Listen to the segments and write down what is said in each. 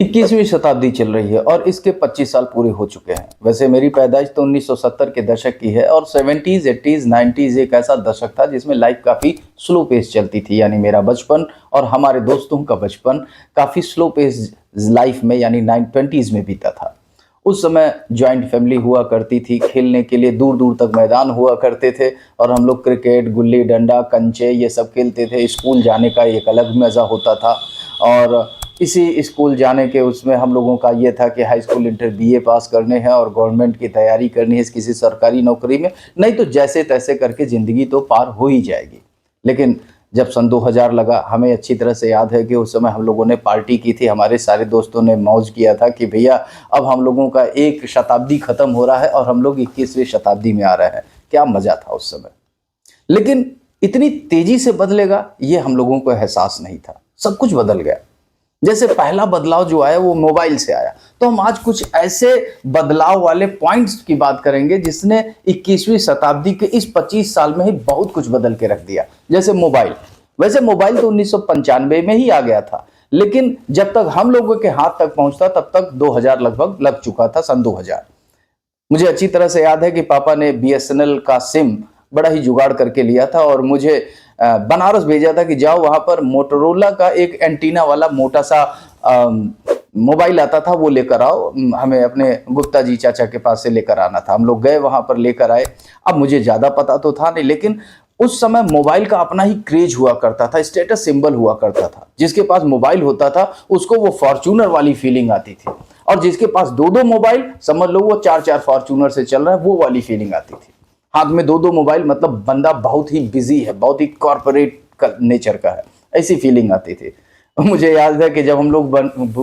21वीं शताब्दी चल रही है और इसके 25 साल पूरे हो चुके हैं। वैसे मेरी पैदाइश तो 1970 के दशक की है और 70s, 80s, 90s एक ऐसा दशक था जिसमें लाइफ काफ़ी स्लो पेस चलती थी। यानी मेरा बचपन और हमारे दोस्तों का बचपन काफ़ी स्लो पेस लाइफ में यानी 1920s में बीता था। उस समय जॉइंट फैमिली हुआ करती थी, खेलने के लिए दूर दूर तक मैदान हुआ करते थे और हम लोग क्रिकेट, गुल्ली डंडा, कंचे ये सब खेलते थे। स्कूल जाने का एक अलग मज़ा होता था और इसी स्कूल जाने के उसमें हम लोगों का ये था कि हाई स्कूल इंटर बीए पास करने हैं और गवर्नमेंट की तैयारी करनी है किसी सरकारी नौकरी में, नहीं तो जैसे तैसे करके ज़िंदगी तो पार हो ही जाएगी। लेकिन जब सन 2000 लगा, हमें अच्छी तरह से याद है कि उस समय हम लोगों ने पार्टी की थी, हमारे सारे दोस्तों ने मौज किया था कि भैया अब हम लोगों का एक शताब्दी ख़त्म हो रहा है और हम लोग 21वीं शताब्दी में आ रहे हैं। क्या मज़ा था उस समय। लेकिन इतनी तेज़ी से बदलेगा ये हम लोगों को एहसास नहीं था। सब कुछ बदल गया। जैसे पहला बदलाव जो आया वो मोबाइल से आया, तो हम आज कुछ ऐसे बदलाव वाले पॉइंट्स की बात करेंगे जिसने 21वीं शताब्दी के इस 25 साल में ही बहुत कुछ बदल के रख दिया। जैसे मोबाइल, वैसे मोबाइल तो 1995 में ही आ गया था, लेकिन जब तक हम लोगों के हाथ तक पहुंचता तब तक 2000 लगभग लग चुका था। सन 2000 मुझे अच्छी तरह से याद है कि पापा ने बीएसएनएल का सिम बड़ा ही जुगाड़ करके लिया था और मुझे बनारस भेजा था कि जाओ वहां पर मोटोरोला का एक एंटीना वाला मोटा सा मोबाइल आता था, वो लेकर आओ। हमें अपने गुप्ता जी चाचा के पास से लेकर आना था। हम लोग गए वहां पर, लेकर आए। अब मुझे ज्यादा पता तो था नहीं, लेकिन उस समय मोबाइल का अपना ही क्रेज हुआ करता था, स्टेटस सिंबल हुआ करता था। जिसके पास मोबाइल होता था उसको वो फॉर्च्यूनर वाली फीलिंग आती थी और जिसके पास दो दो मोबाइल, समझ लो वो 4-4 फॉर्च्यूनर से चल रहा है, वो वाली फीलिंग आती थी। हाथ में दो दो मोबाइल मतलब बंदा बहुत ही बिजी है, बहुत ही कॉर्पोरेट नेचर का है, ऐसी फीलिंग आती थी। मुझे याद है कि जब हम लोग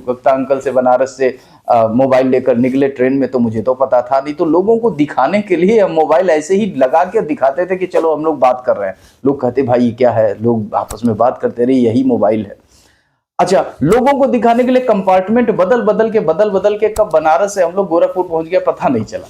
गुप्ता अंकल से बनारस से मोबाइल लेकर निकले ट्रेन में, तो मुझे तो पता था नहीं, तो लोगों को दिखाने के लिए हम मोबाइल ऐसे ही लगा के दिखाते थे कि चलो हम लोग बात कर रहे हैं। लोग कहते भाई क्या है, लोग आपस में बात करते रहे, यही मोबाइल है। अच्छा, लोगों को दिखाने के लिए कंपार्टमेंट बदल बदल के कब बनारस से हम लोग गोरखपुर पहुंच गया पता नहीं चला।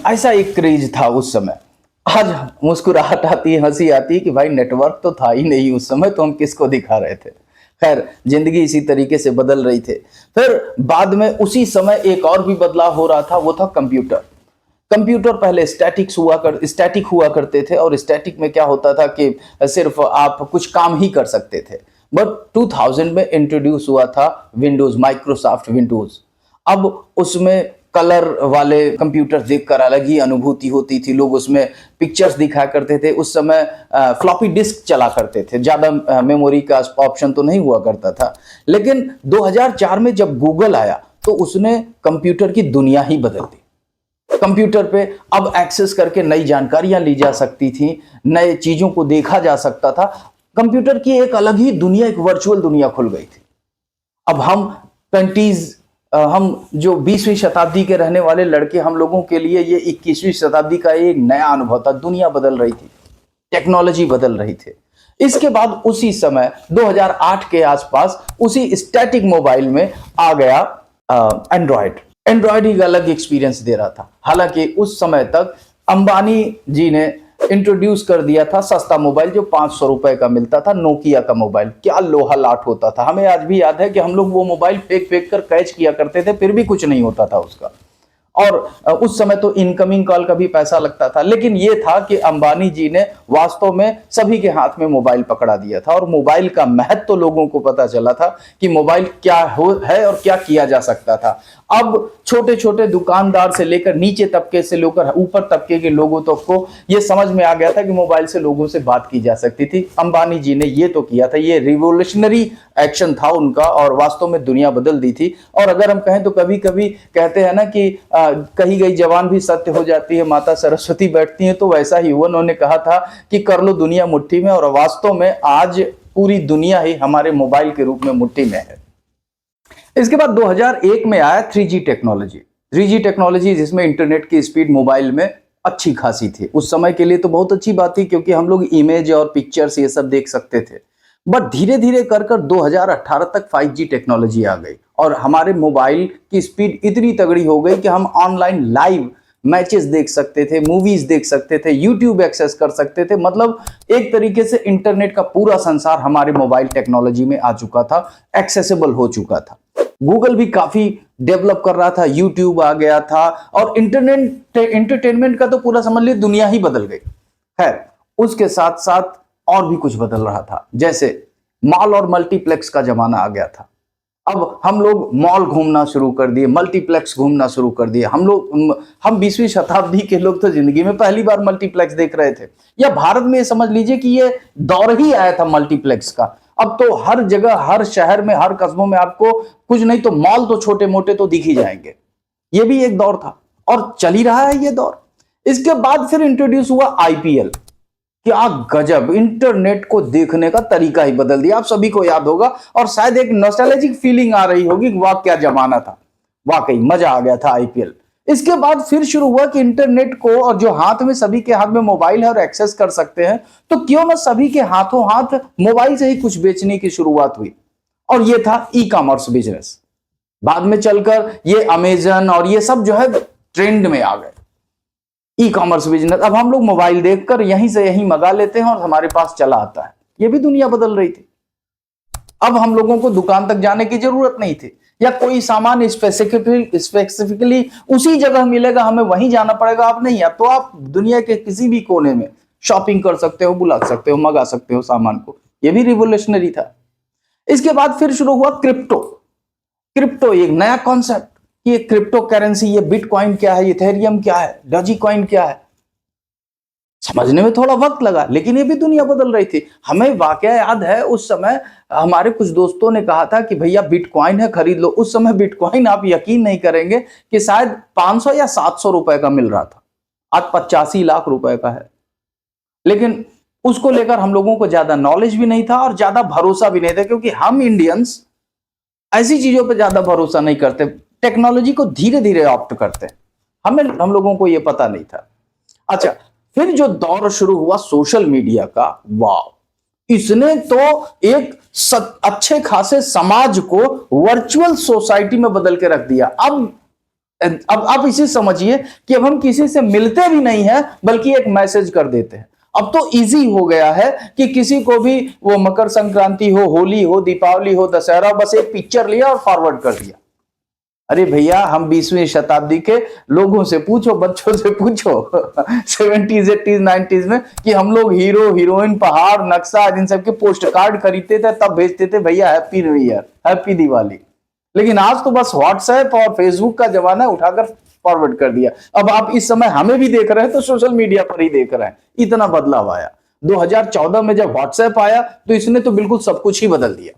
ऐसा एक क्रेज था उस समय। आज मुस्कुराहट आती है, हंसी आती है कि भाई नेटवर्क तो था ही नहीं उस समय, तो हम किसको दिखा रहे थे। खैर, जिंदगी इसी तरीके से बदल रही थी। फिर बाद में उसी समय एक और भी बदलाव हो रहा था, वो था कंप्यूटर। कंप्यूटर पहले स्टैटिक हुआ करते थे और स्टैटिक में क्या होता था कि सिर्फ आप कुछ काम ही कर सकते थे। बट 2000 में इंट्रोड्यूस हुआ था विंडोज, माइक्रोसॉफ्ट विंडोज। अब उसमें कलर वाले कंप्यूटर देखकर अलग ही अनुभूति होती थी। लोग उसमें पिक्चर्स दिखा करते थे। उस समय फ्लॉपी डिस्क चला करते थे, ज़्यादा मेमोरी का ऑप्शन तो नहीं हुआ करता था। लेकिन 2004 में जब गूगल आया तो उसने कंप्यूटर की दुनिया ही बदल दी। कंप्यूटर पे अब एक्सेस करके नई जानकारियां ली जा सकती थी, नए चीज़ों को देखा जा सकता था। कंप्यूटर की एक अलग ही दुनिया, एक वर्चुअल दुनिया खुल गई थी। अब हम जो 20वीं शताब्दी के रहने वाले लड़के, हम लोगों के लिए ये 21वीं शताब्दी का एक नया अनुभव था। दुनिया बदल रही थी, टेक्नोलॉजी बदल रही थी। इसके बाद उसी समय 2008 के आसपास उसी स्टैटिक मोबाइल में आ गया एंड्रॉयड। एंड्रॉयड एक अलग एक्सपीरियंस दे रहा था। हालांकि उस समय तक अंबानी जी ने इंट्रोड्यूस कर दिया था सस्ता मोबाइल जो 500 रुपए का मिलता था, नोकिया का मोबाइल। क्या लोहा लाट होता था। हमें आज भी याद है कि हम लोग वो मोबाइल फेंक फेंक कर कैच किया करते थे, फिर भी कुछ नहीं होता था उसका। और उस समय तो इनकमिंग कॉल का भी पैसा लगता था। लेकिन ये था कि अंबानी जी ने वास्तव में सभी के हाथ में मोबाइल पकड़ा दिया था और मोबाइल का महत्व तो लोगों को पता चला था कि मोबाइल क्या है और क्या किया जा सकता था। अब छोटे छोटे दुकानदार से लेकर नीचे तबके से लेकर ऊपर तबके के लोगों तक को ये समझ में आ गया था कि मोबाइल से लोगों से बात की जा सकती थी। अंबानी जी ने ये तो किया था, ये रिवोल्यूशनरी एक्शन था उनका और वास्तव में दुनिया बदल दी थी। और अगर हम कहें तो कभी कभी कहते हैं ना कि कही गई जवान भी सत्य हो जाती है, माता सरस्वती बैठती है, तो वैसा ही हुआ। उन्होंने कहा था कि कर लो दुनिया मुट्ठी में, और वास्तव में आज पूरी दुनिया ही हमारे मोबाइल के रूप में मुट्ठी में है। इसके बाद 2001 में आया 3G टेक्नोलॉजी। 3G टेक्नोलॉजी जिसमें इंटरनेट की स्पीड मोबाइल में अच्छी खासी थी। उस समय के लिए तो बहुत अच्छी बात थी क्योंकि हम लोग इमेज और पिक्चर्स ये सब देख सकते थे। बट धीरे धीरे कर 2018 तक 5G टेक्नोलॉजी आ गई और हमारे मोबाइल की स्पीड इतनी तगड़ी हो गई कि हम ऑनलाइन लाइव मैचेस देख सकते थे, मूवीज देख सकते थे, यूट्यूब एक्सेस कर सकते थे। मतलब एक तरीके से इंटरनेट का पूरा संसार हमारे मोबाइल टेक्नोलॉजी में आ चुका था, एक्सेसिबल हो चुका था। गूगल भी काफी डेवलप कर रहा था, यूट्यूब आ गया था, और इंटरनेट एंटरटेनमेंट का तो पूरा समझ लीजिए दुनिया ही बदल गई। खैर, उसके साथ साथ और भी कुछ बदल रहा था, जैसे मॉल और मल्टीप्लेक्स का जमाना आ गया था। अब हम लोग मॉल घूमना शुरू कर दिए, मल्टीप्लेक्स घूमना शुरू कर दिए। हम 20वीं शताब्दी के लोग तो जिंदगी में पहली बार मल्टीप्लेक्स देख रहे थे, या भारत में समझ लीजिए कि ये दौर ही आया था मल्टीप्लेक्स का। अब तो हर जगह, हर शहर में, हर कस्बों में आपको कुछ नहीं तो मॉल तो छोटे मोटे तो दिख ही जाएंगे। ये भी एक दौर था और चल ही रहा है ये दौर। इसके बाद फिर इंट्रोड्यूस हुआ आईपीएल। क्या गजब, इंटरनेट को देखने का तरीका ही बदल दिया। आप सभी को याद होगा और शायद एक नॉस्टैल्जिक फीलिंग आ रही होगी, वाह क्या जमाना था, वाकई मजा आ गया था आईपीएल। इसके बाद फिर शुरू हुआ कि इंटरनेट को, और जो हाथ में, सभी के हाथ में मोबाइल है और एक्सेस कर सकते हैं, तो क्यों ना सभी के हाथों हाथ मोबाइल से ही कुछ बेचने की शुरुआत हुई, और ये था ई कॉमर्स बिजनेस। बाद में चलकर ये अमेजन और ये सब जो है ट्रेंड में आ गए, ई कॉमर्स बिजनेस। अब हम लोग मोबाइल देखकर यहीं से यहीं मंगा लेते हैं और हमारे पास चला आता है। ये भी दुनिया बदल रही थी। अब हम लोगों को दुकान तक जाने की जरूरत नहीं थी, या कोई सामान स्पेसिफिकली उसी जगह मिलेगा, हमें वहीं जाना पड़ेगा। अब नहीं है, तो आप दुनिया के किसी भी कोने में शॉपिंग कर सकते हो, बुला सकते हो, मंगा सकते हो सामान को। ये भी रिवोल्यूशनरी था। इसके बाद फिर शुरू हुआ क्रिप्टो। क्रिप्टो एक नया कॉन्सेप्ट, ये क्रिप्टो करेंसी, ये बिटकॉइन क्या है, इथेरियम क्या है, डॉजी कॉइन क्या है, समझने में थोड़ा वक्त लगा, लेकिन ये भी दुनिया बदल रही थी। हमें वाकया याद है, उस समय हमारे कुछ दोस्तों ने कहा था कि भैया बिटकॉइन है, खरीद लो। उस समय बिटकॉइन, आप यकीन नहीं करेंगे कि शायद 500 या 700 रुपए का मिल रहा था। आज 85 लाख रुपए का है। लेकिन उसको लेकर हम लोगों को ज्यादा नॉलेज भी नहीं था और ज्यादा भरोसा भी नहीं था, क्योंकि हम इंडियंस ऐसी चीजों पर ज्यादा भरोसा नहीं करते, टेक्नोलॉजी को धीरे धीरे ऑप्ट करते हैं। हम लोगों को यह पता नहीं था। अच्छा, फिर जो दौर शुरू हुआ सोशल मीडिया का, वाह, इसने तो एक अच्छे खासे समाज को वर्चुअल सोसाइटी में बदल के रख दिया। अब आप इसे समझिए कि अब हम किसी से मिलते भी नहीं है, बल्कि एक मैसेज कर देते हैं। अब तो इजी हो गया है कि किसी को भी, वो मकर संक्रांति हो, होली हो, दीपावली हो, दशहरा, बस एक पिक्चर लिया और फॉरवर्ड कर दिया। अरे भैया, हम 20वीं शताब्दी के लोगों से पूछो, बच्चों से पूछो 70s 80s 90s में, कि हम लोग हीरो हीरोइन, पहाड़, नक्शा, इन सब के पोस्ट कार्ड खरीदते थे, तब भेजते थे भैया happy new year, happy Diwali. लेकिन आज तो बस व्हाट्सएप और फेसबुक का जमाना है, उठाकर फॉरवर्ड कर दिया। अब आप इस समय हमें भी देख रहे हैं तो सोशल मीडिया पर ही देख रहे हैं। इतना बदलाव आया। 2014 में जब व्हाट्सएप आया तो इसने तो बिल्कुल सब कुछ ही बदल दिया।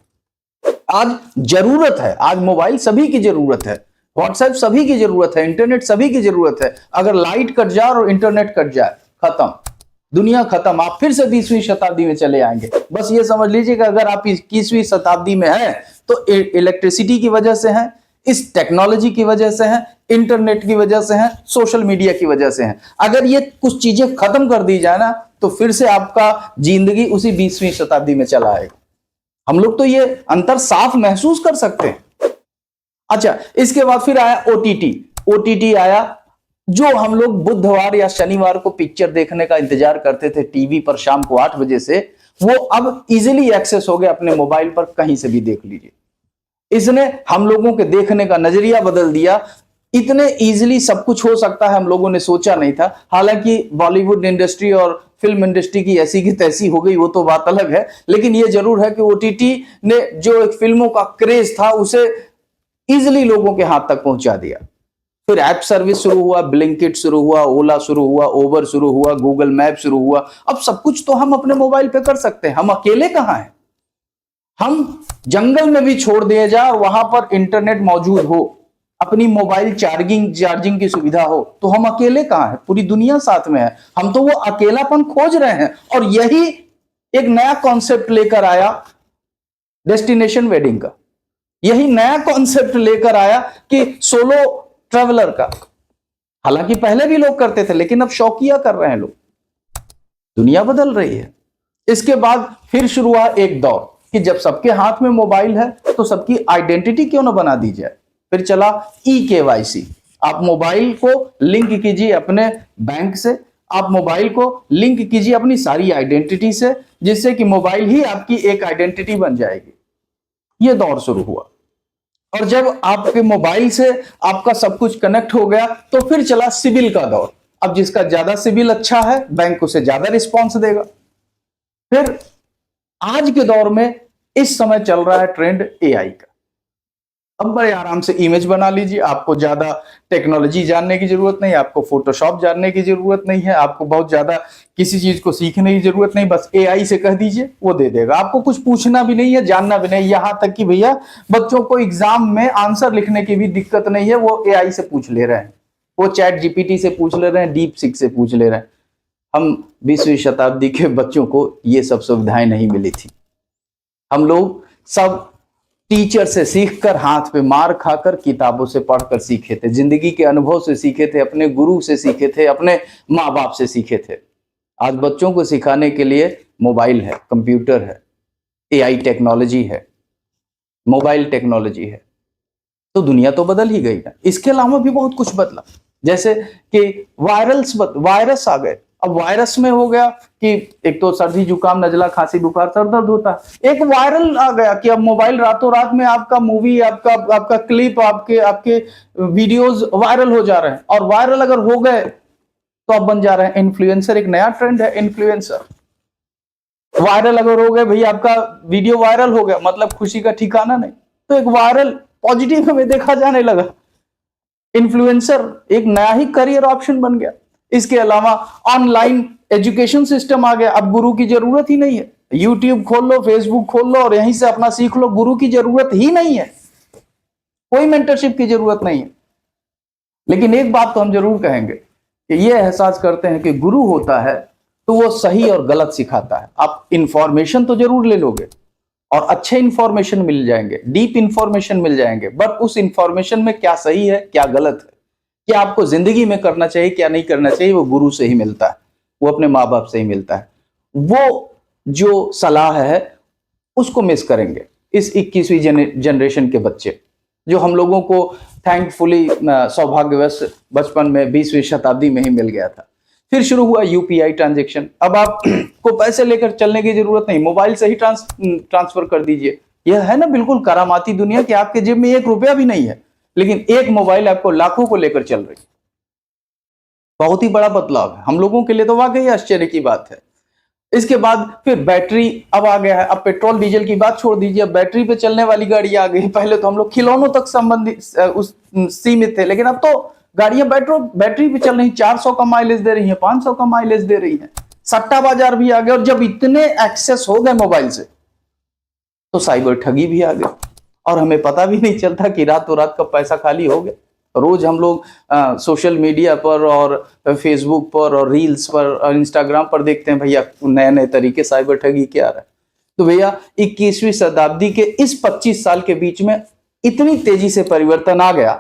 आज जरूरत है, आज मोबाइल सभी की जरूरत है, व्हाट्सएप सभी की जरूरत है, इंटरनेट सभी की जरूरत है। अगर लाइट कट जाए और इंटरनेट कट जाए, खत्म, दुनिया खत्म। आप फिर से 20वीं शताब्दी में चले आएंगे। बस ये समझ लीजिए कि अगर आप 21वीं शताब्दी में हैं तो इलेक्ट्रिसिटी की वजह से हैं, इस टेक्नोलॉजी की वजह से हैं, इंटरनेट की वजह से हैं, सोशल मीडिया की वजह से हैं। अगर ये कुछ चीजें खत्म कर दी जाए ना, तो फिर से आपका जिंदगी उसी 20वीं शताब्दी में चला आएगा। हम लोग तो ये अंतर साफ महसूस कर सकते हैं। अच्छा, इसके बाद फिर आया ओटीटी आया, जो हम लोग बुधवार या शनिवार को पिक्चर देखने का इंतजार करते थे टीवी पर शाम को 8 बजे से, वो अब इजीली एक्सेस हो गया, अपने मोबाइल पर कहीं से भी देख लीजिए। इसने हम लोगों के देखने का नजरिया बदल दिया। इतने इजीली सब कुछ हो सकता है, हम लोगों ने सोचा नहीं था। हालांकि बॉलीवुड इंडस्ट्री और फिल्म इंडस्ट्री की ऐसी की तैसी हो गई, वो तो बात अलग है, लेकिन ये जरूर है कि ओटीटी ने जो एक फिल्मों का क्रेज था, उसे इजीली लोगों के हाथ तक पहुंचा दिया। फिर ऐप सर्विस शुरू हुआ, ब्लिंकिट शुरू हुआ, ओला शुरू हुआ, ओबर शुरू हुआ, गूगल मैप शुरू हुआ। अब सब कुछ तो हम अपने मोबाइल पे कर सकते हैं। हम अकेले कहां हैं? हम जंगल में भी छोड़ दिए जाए और वहां पर इंटरनेट मौजूद हो, अपनी मोबाइल चार्जिंग की सुविधा हो, तो हम अकेले कहां हैं? पूरी दुनिया साथ में है। हम तो वो अकेलापन खोज रहे हैं, और यही एक नया कॉन्सेप्ट लेकर आया डेस्टिनेशन वेडिंग का। यही नया कॉन्सेप्ट लेकर आया कि सोलो ट्रैवलर का। हालांकि पहले भी लोग करते थे, लेकिन अब शौकिया कर रहे हैं लोग। दुनिया बदल रही है। इसके बाद फिर शुरू हुआ एक दौर कि जब सबके हाथ में मोबाइल है तो सबकी आइडेंटिटी क्यों ना बना दी जाए। फिर चला ई केवाईसी। आप मोबाइल को लिंक कीजिए अपने बैंक से, आप मोबाइल को लिंक कीजिए अपनी सारी आइडेंटिटी से, जिससे कि मोबाइल ही आपकी एक आइडेंटिटी बन जाएगी। ये दौर शुरू हुआ, और जब आपके मोबाइल से आपका सब कुछ कनेक्ट हो गया तो फिर चला सिविल का दौर। अब जिसका ज्यादा सिविल अच्छा है, बैंक उसे ज्यादा रिस्पॉन्स देगा। फिर आज के दौर में इस समय चल रहा है ट्रेंड एआई का। अब बड़े आराम से इमेज बना लीजिए, आपको ज्यादा टेक्नोलॉजी जानने की जरूरत नहीं, आपको फोटोशॉप जानने की जरूरत नहीं है, आपको बहुत ज्यादा किसी चीज को सीखने की जरूरत नहीं, बस एआई से कह दीजिए वो दे देगा। आपको कुछ पूछना भी नहीं है, जानना भी नहीं, यहां तक कि भैया बच्चों को एग्जाम में आंसर लिखने की भी दिक्कत नहीं है, वो एआई से पूछ ले रहे हैं, वो चैट जीपीटी से पूछ ले रहे हैं, डीप सीक से पूछ ले रहे हैं। हम 20वीं शताब्दी के बच्चों को ये सब सुविधाएं नहीं मिली थी। हम लोग सब टीचर से सीखकर, हाथ पे मार खाकर, किताबों से पढ़कर सीखे थे, जिंदगी के अनुभव से सीखे थे, अपने गुरु से सीखे थे, अपने माँ बाप से सीखे थे। आज बच्चों को सिखाने के लिए मोबाइल है, कंप्यूटर है, एआई टेक्नोलॉजी है, मोबाइल टेक्नोलॉजी है, तो दुनिया तो बदल ही गई ना। इसके अलावा भी बहुत कुछ बदला, जैसे कि वायरस आ गए। अब वायरस में हो गया कि एक तो सर्दी जुकाम नजला खांसी बुखार सर दर्द होता है, एक वायरल आ गया कि अब मोबाइल रातों रात में आपका मूवी, आपका क्लिप, आपके वीडियोस वायरल हो जा रहे हैं, और वायरल अगर हो गए तो अब बन जा रहे हैं इन्फ्लुएंसर। एक नया ट्रेंड है इन्फ्लुएंसर। वायरल अगर हो गए, भैया आपका वीडियो वायरल हो गया, मतलब खुशी का ठिकाना नहीं, तो एक वायरल पॉजिटिव में देखा जाने लगा। इन्फ्लुएंसर एक नया ही करियर ऑप्शन बन गया। इसके अलावा ऑनलाइन एजुकेशन सिस्टम आ गया, अब गुरु की जरूरत ही नहीं है। यूट्यूब खोल लो, फेसबुक खोल लो और यहीं से अपना सीख लो, गुरु की जरूरत ही नहीं है, कोई मेंटरशिप की जरूरत नहीं है। लेकिन एक बात तो हम जरूर कहेंगे कि ये एहसास करते हैं कि गुरु होता है तो वो सही और गलत सिखाता है। आप इंफॉर्मेशन तो जरूर ले लोगे और अच्छे इंफॉर्मेशन मिल जाएंगे, डीप इंफॉर्मेशन मिल जाएंगे, बट उस इंफॉर्मेशन में क्या सही है क्या गलत है, क्या आपको जिंदगी में करना चाहिए क्या नहीं करना चाहिए, वो गुरु से ही मिलता है, वो अपने माँ बाप से ही मिलता है। वो जो सलाह है उसको मिस करेंगे इस 21वीं जनरेशन के बच्चे, जो हम लोगों को थैंकफुली सौभाग्यवश बचपन में 20वीं शताब्दी में ही मिल गया था। फिर शुरू हुआ यूपीआई ट्रांजैक्शन। अब आपको पैसे लेकर चलने की जरूरत नहीं, मोबाइल से ही ट्रांसफर कर दीजिए। यह है ना बिल्कुल करामाती दुनिया कि आपके जेब में 1 रुपया भी नहीं है, लेकिन एक मोबाइल आपको लाखों को लेकर चल रही है। बहुत ही बड़ा बदलाव है, हम लोगों के लिए तो वाकई आश्चर्य की बात है। इसके बाद फिर बैटरी अब आ गया है। अब पेट्रोल डीजल की बात छोड़ दीजिए, अब बैटरी पे चलने वाली गाड़ी आ गई। पहले तो हम लोग खिलौनों तक संबंधित उस सीमित थे, लेकिन अब तो गाड़ियां बैटरी पे चल रही, 400 का माइलेज दे रही है, 500 का माइलेज दे रही है। सट्टा बाजार भी आ गया, और जब इतने एक्सेस हो गए मोबाइल से तो साइबर ठगी भी आ गई, और हमें पता भी नहीं चलता कि रातों रात का पैसा खाली हो गया। रोज हम लोग सोशल मीडिया पर और फेसबुक पर और रील्स पर और इंस्टाग्राम पर देखते हैं भैया नए नए तरीके साइबर ठगी के आ रहा है। तो भैया 21वीं शताब्दी के इस 25 साल के बीच में इतनी तेजी से परिवर्तन आ गया,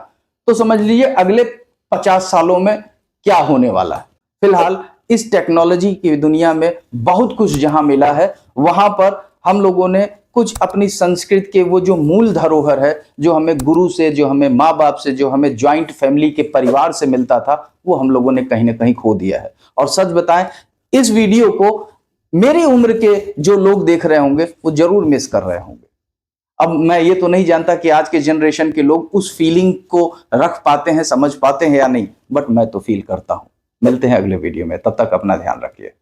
तो समझ लीजिए अगले 50 सालों में क्या होने वाला है। फिलहाल इस टेक्नोलॉजी की दुनिया में बहुत कुछ जहां मिला है, वहां पर हम लोगों ने कुछ अपनी संस्कृति के वो जो मूल धरोहर है, जो हमें गुरु से, जो हमें माँ बाप से, जो हमें ज्वाइंट फैमिली के परिवार से मिलता था, वो हम लोगों ने कहीं ना कहीं खो दिया है। और सच बताएं, इस वीडियो को मेरी उम्र के जो लोग देख रहे होंगे वो जरूर मिस कर रहे होंगे। अब मैं ये तो नहीं जानता कि आज के जनरेशन के लोग उस फीलिंग को रख पाते हैं, समझ पाते हैं या नहीं, बट मैं तो फील करता हूं। मिलते हैं अगले वीडियो में, तब तक अपना ध्यान रखिए।